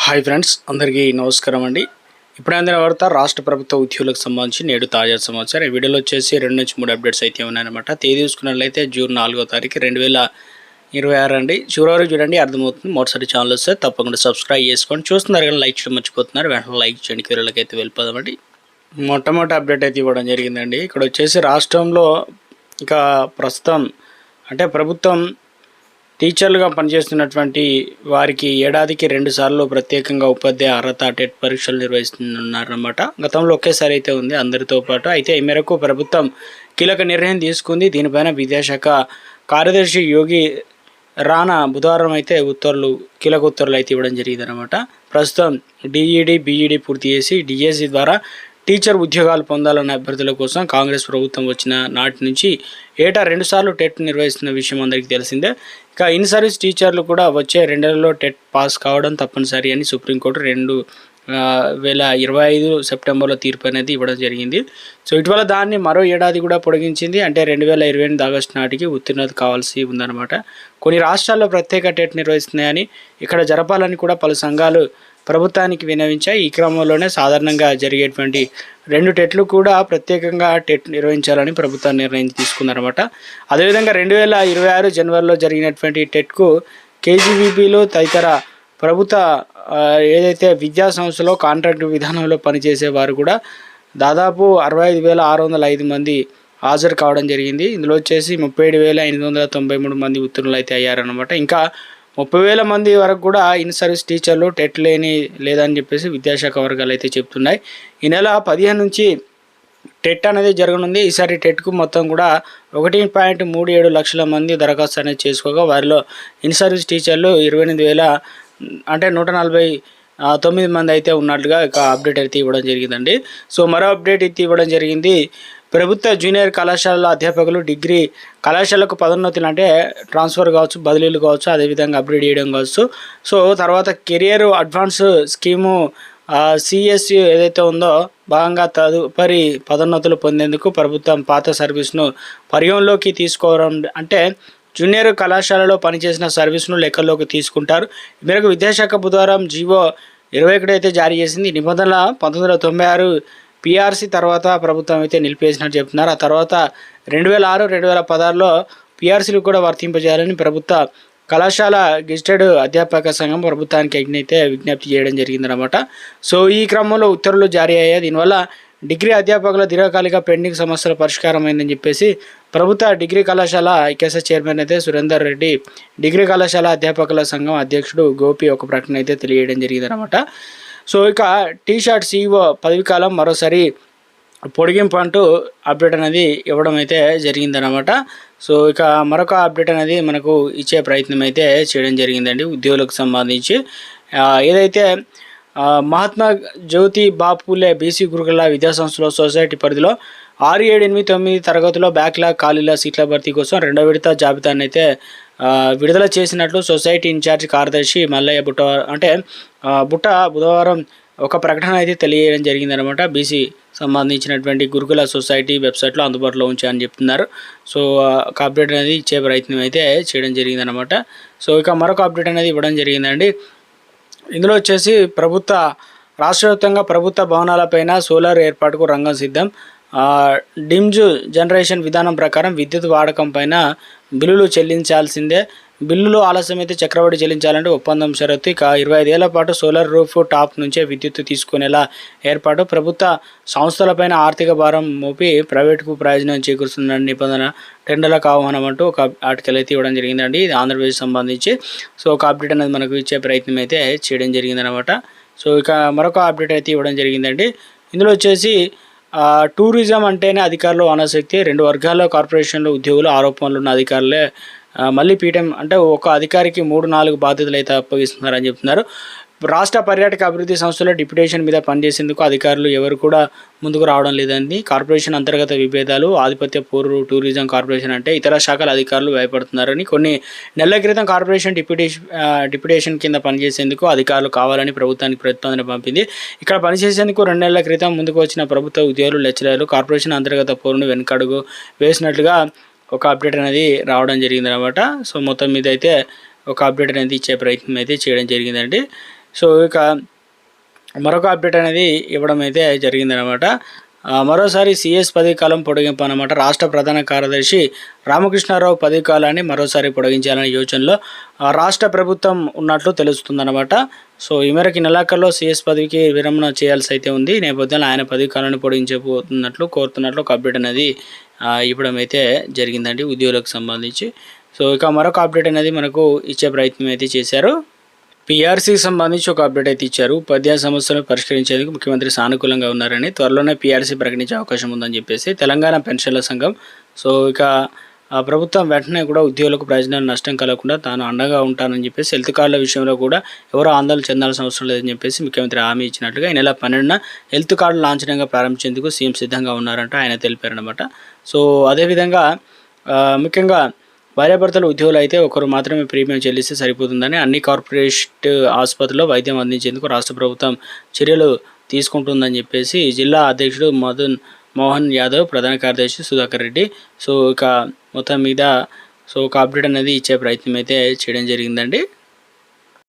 Hi friends, అందరికీ నమస్కారం అండి. ఇప్పుడు అందిన వార్త రాష్ట్ర ప్రభుత్వ ఉద్యోగులకు సంబంధించి నేడు తాజా సమాచారం. ఈ వీడియోలో వచ్చేసి 2 నుంచి 3 అప్డేట్స్ అయితే ఉన్నాయన్నమాట. తేదీ చూసుకున్నట్లయితే జూన్ 4వ తారీఖు 2026 అండి. చివరి వరకు చూడండి, అర్థమవుతుంది. మొదటిసారి ఛానల్ వస్తే తప్పకుండా సబ్స్క్రైబ్ చేసుకోండి. చూస్తున్నారు కానీ లైక్ చేయడం మర్చిపోతున్నారు. వెంటనే లైక్ చేయండి. వీడియోలోకి అయితే వెళ్ళిపోదామండి. మొట్టమొదటి అప్డేట్ అయితే ఇవ్వడం జరిగిందండి. ఇక్కడ వచ్చేసి రాష్ట్రంలో ఇక ప్రస్తుతం అంటే ప్రభుత్వం టీచర్లుగా పనిచేస్తున్నటువంటి వారికి ఏడాదికి 2 సార్లు ప్రత్యేకంగా ఉపాధ్యాయ అర్హత టెట్ పరీక్షలు నిర్వహిస్తున్నారన్నమాట. గతంలో ఒకేసారి అయితే ఉంది అందరితో పాటు. అయితే ఈ మేరకు ప్రభుత్వం కీలక నిర్ణయం తీసుకుంది. దీనిపైన విద్యాశాఖ కార్యదర్శి యోగి రాణా బుధవారం అయితే కీలక ఉత్తర్వులు అయితే ఇవ్వడం జరిగిందనమాట. ప్రస్తుతం డిఈడి బీఈడి పూర్తి చేసి డిఎస్సి ద్వారా టీచర్ ఉద్యోగాలు పొందాలన్న అభ్యర్థుల కోసం కాంగ్రెస్ ప్రభుత్వం వచ్చిన నాటి నుంచి ఏటా 2 సార్లు టెట్ నిర్వహిస్తున్న విషయం అందరికీ తెలిసిందే. ఇక ఇన్ సర్వీస్ టీచర్లు కూడా వచ్చే 2 నెలల్లో టెట్ పాస్ కావడం తప్పనిసరి అని సుప్రీంకోర్టు 2025 సెప్టెంబర్లో తీర్పు అనేది ఇవ్వడం జరిగింది. సో ఇటీవల దాన్ని మరో ఏడాది కూడా పొడిగించింది. అంటే 2028 ఆగస్టు నాటికి ఉత్తీర్ణత కావాల్సి ఉందన్నమాట. కొన్ని రాష్ట్రాల్లో ప్రత్యేక టెట్ నిర్వహిస్తున్నాయని, ఇక్కడ జరపాలని కూడా పలు సంఘాలు ప్రభుత్వానికి విన్నవించాయి. ఈ క్రమంలోనే సాధారణంగా జరిగేటువంటి 2 టెట్లు కూడా ప్రత్యేకంగా టెట్ నిర్వహించాలని ప్రభుత్వం నిర్ణయం తీసుకుందనమాట. అదేవిధంగా 2026 జనవరిలో జరిగినటువంటి టెట్కు కేజీబీపీలు తదితర ప్రభుత్వ ఏదైతే విద్యా సంస్థలో కాంట్రాక్టు విధానంలో పనిచేసే వారు కూడా దాదాపు 65,605 మంది హాజరు కావడం జరిగింది. ఇందులో వచ్చేసి 37,893 మంది ఉత్తీర్ణులు అయితే అయ్యారనమాట. ఇంకా 30,000 మంది వరకు కూడా ఇన్ సర్వీస్ టీచర్లు టెట్ లేదని చెప్పేసి విద్యాశాఖ వర్గాలు అయితే చెప్తున్నాయి. ఈ నెల 15 నుంచి టెట్ అనేది జరగనుంది. ఈసారి టెట్కు మొత్తం కూడా 1.37 లక్షల మంది దరఖాస్తు అనేది చేసుకోగా వారిలో ఇన్ సర్వీస్ టీచర్లు 149 మంది అయితే ఉన్నట్లుగా ఇక అప్డేట్ అయితే ఇవ్వడం జరిగిందండి. సో మరో అప్డేట్ అయితే ఇవ్వడం జరిగింది. ప్రభుత్వ జూనియర్ కళాశాలల అధ్యాపకులు డిగ్రీ కళాశాలకు పదోన్నతులు అంటే ట్రాన్స్ఫర్ కావచ్చు, బదిలీలు కావచ్చు, అదేవిధంగా అప్గ్రేడ్ చేయడం కావచ్చు. సో తర్వాత కెరియర్ అడ్వాన్స్ స్కీము సిఎస్యు ఏదైతే ఉందో భాగంగా తదుపరి పదోన్నతులు పొందేందుకు ప్రభుత్వం పాత సర్వీస్ను పరిగణలోకి తీసుకోవడం అంటే జూనియర్ కళాశాలలో పనిచేసిన సర్వీస్ను లెక్కల్లోకి తీసుకుంటారు. ఈ మేరకు విద్యాశాఖ బుధవారం జీవో 21 అయితే జారీ చేసింది. నిబంధనల 1996 పిఆర్సీ తర్వాత ప్రభుత్వం అయితే నిలిపేసినట్టు చెప్తున్నారు. ఆ తర్వాత 2006, 2016లో పిఆర్సీలు కూడా వర్తింపజేయాలని ప్రభుత్వ కళాశాల గెజిటెడ్ అధ్యాపక సంఘం ప్రభుత్వానికి అయితే విజ్ఞప్తి చేయడం జరిగిందనమాట. సో ఈ క్రమంలో ఉత్తర్వులు జారీ అయ్యాయి. దీనివల్ల డిగ్రీ అధ్యాపకుల దీర్ఘకాలిక పెండింగ్ సమస్యల పరిష్కారం అయిందని చెప్పేసి ప్రభుత్వ డిగ్రీ కళాశాల ఐకేఎస్ఎస్ చైర్మన్ అయితే సురేందర్ రెడ్డి, డిగ్రీ కళాశాల అధ్యాపకుల సంఘం అధ్యక్షుడు గోపి ఒక ప్రకటన అయితే తెలియడం జరిగిందనమాట. సో ఇక టీషర్ట్ సిఇఓ పదవి కాలం మరోసారి పొడిగింపు అంటూ అప్డేట్ అనేది ఇవ్వడం అయితే జరిగిందనమాట. సో ఇక మరొక అప్డేట్ అనేది మనకు ఇచ్చే ప్రయత్నం అయితే చేయడం జరిగిందండి. ఉద్యోగులకు సంబంధించి ఏదైతే మహాత్మా జ్యోతి బాపులే బీసీ గురుకుల విద్యాసంస్థలో సొసైటీ పరిధిలో 6, 7, 8, 9 తరగతిలో బ్యాక్లాగ్ ఖాళీల సీట్ల భర్తీ కోసం 2వ విడత జాబితాను అయితే విడుదల చేసినట్లు సొసైటీ ఇన్ఛార్జ్ కార్యదర్శి మల్లయ్య బుట్ట బుధవారం ఒక ప్రకటన అయితే తెలియజేయడం జరిగిందనమాట. బీసీ సంబంధించినటువంటి గురుకుల సొసైటీ వెబ్సైట్లో అందుబాటులో ఉంచాయని చెప్తున్నారు. సో ఒక అప్డేట్ అనేది ఇచ్చే ప్రయత్నం అయితే చేయడం జరిగిందనమాట. సో ఇక మరొక అప్డేట్ అనేది ఇవ్వడం జరిగిందండి. ఇందులో వచ్చేసి రాష్ట్ర వ్యాప్తంగా ప్రభుత్వ భవనాలపైన సోలార్ ఏర్పాటుకు రంగం సిద్ధం. డిమ్జ్ జనరేషన్ విధానం ప్రకారం విద్యుత్ వాడకం పైన బిల్లులు చెల్లించాల్సిందే. బిల్లులు ఆలస్యమైతే చక్రవడ్డీ చెల్లించాలంటే ఒప్పందం షరతు. ఇక 25 ఏళ్ల పాటు సోలార్ రూఫ్ టాప్ నుంచే విద్యుత్ తీసుకునేలా ఏర్పాటు. ప్రభుత్వ సంస్థలపైన ఆర్థిక భారం మోపి ప్రైవేటుకు ప్రయోజనం చేకూరుస్తున్న నిబంధన టెండర్లకు ఆహ్వానం అంటూ ఒక ఆర్టికల్ అయితే ఇవ్వడం జరిగిందండి. ఇది ఆంధ్రప్రదేశ్ సంబంధించి. సో ఒక అప్డేట్ అనేది మనకు ఇచ్చే ప్రయత్నం అయితే చేయడం జరిగిందనమాట. సో ఇక మరొక అప్డేట్ అయితే ఇవ్వడం జరిగిందండి. ఇందులో వచ్చేసి టూరిజం అంటేనే అధికారులు ఆనాశక్తి. 2 వర్గాల్లో కార్పొరేషన్లు ఉద్యోగులు ఆరోపణలు ఉన్న అధికారులే మళ్ళీ పీఠం అంటే ఒక అధికారికి 3-4 బాధ్యతలు అయితే అప్పగిస్తున్నారని చెప్తున్నారు. రాష్ట్ర పర్యాటక అభివృద్ధి సంస్థలో డిప్యుటేషన్ మీద పనిచేసేందుకు అధికారులు ఎవరు కూడా ముందుకు రావడం లేదండి. కార్పొరేషన్ అంతర్గత విభేదాలు, ఆధిపత్య పోరు టూరిజం కార్పొరేషన్ అంటే ఇతర శాఖల అధికారులు భయపడుతున్నారని, కొన్ని నెలల క్రితం కార్పొరేషన్ డిప్యుటేషన్ కింద పనిచేసేందుకు అధికారులు కావాలని ప్రభుత్వానికి ప్రతిపాదన పంపింది. ఇక్కడ పనిచేసేందుకు 2 నెలల క్రితం ముందుకు వచ్చిన ప్రభుత్వ ఉద్యోగులు, లెక్చరర్లు కార్పొరేషన్ అంతర్గత పోరును వెనుకడుగు వేసినట్లుగా ఒక అప్డేట్ అనేది రావడం జరిగిందనమాట. సో మొత్తం మీద అయితే ఒక అప్డేట్ అనేది ఇచ్చే ప్రయత్నం అయితే చేయడం జరిగిందండి. సో ఇక మరొక అప్డేట్ అనేది ఇవ్వడం అయితే జరిగిందనమాట. మరోసారి సిఎస్ పదవి కాలం పొడిగింపు అనమాట. రాష్ట్ర ప్రధాన కార్యదర్శి రామకృష్ణారావు పదవి కాలాన్ని మరోసారి పొడిగించాలనే యోచనలో రాష్ట్ర ప్రభుత్వం ఉన్నట్లు తెలుస్తుందన్నమాట. సో ఈ మేరకు నెలాఖరులో సిఎస్ పదవికి విరమణ చేయాల్సి అయితే ఉంది. ఈ నేపథ్యంలో ఆయన పదవి కాలాన్ని పొడిగించబోతున్నట్లు కోరుతున్నట్లు ఒక అప్డేట్ అనేది ఇవ్వడం అయితే జరిగిందండి ఉద్యోగులకు సంబంధించి. సో ఇక మరొక అప్డేట్ అనేది మనకు ఇచ్చే ప్రయత్నం అయితే చేశారు. పీఆర్సీకి సంబంధించి ఒక అప్డేట్ అయితే ఇచ్చారు. ఉపాధ్యాయ సమస్యలను పరిష్కరించేందుకు ముఖ్యమంత్రి సానుకూలంగా ఉన్నారని, త్వరలోనే పీఆర్సీ ప్రకటించే అవకాశం ఉందని చెప్పేసి తెలంగాణ పెన్షన్ల సంఘం. సో ఇక ప్రభుత్వం వెంటనే కూడా ఉద్యోగులకు ప్రయోజనాలు నష్టం కలగకుండా తాను అండగా ఉంటానని చెప్పేసి హెల్త్ కార్డుల విషయంలో కూడా ఎవరో ఆందోళన చెందాల్సిన అవసరం లేదని చెప్పేసి ముఖ్యమంత్రి హామీ ఇచ్చినట్లుగా ఈ నెల 12న హెల్త్ కార్డులు లాంఛనంగా ప్రారంభించేందుకు సీఎం సిద్ధంగా ఉన్నారంట ఆయన తెలిపారనమాట. సో అదేవిధంగా ముఖ్యంగా భార్యాభర్తల ఉద్యోగులు అయితే ఒకరు మాత్రమే ప్రీమియం చెల్లిస్తే సరిపోతుందని అన్ని కార్పొరేట్ ఆసుపత్రుల్లో వైద్యం అందించేందుకు రాష్ట్ర ప్రభుత్వం చర్యలు తీసుకుంటుందని చెప్పేసి జిల్లా అధ్యక్షుడు మోహన్ యాదవ్, ప్రధాన కార్యదర్శి సుధాకర్ రెడ్డి సో ఇక మొత్తం మీద సో ఒక అప్డేట్ అనేది ఇచ్చే ప్రయత్నం అయితే చేయడం జరిగిందండి.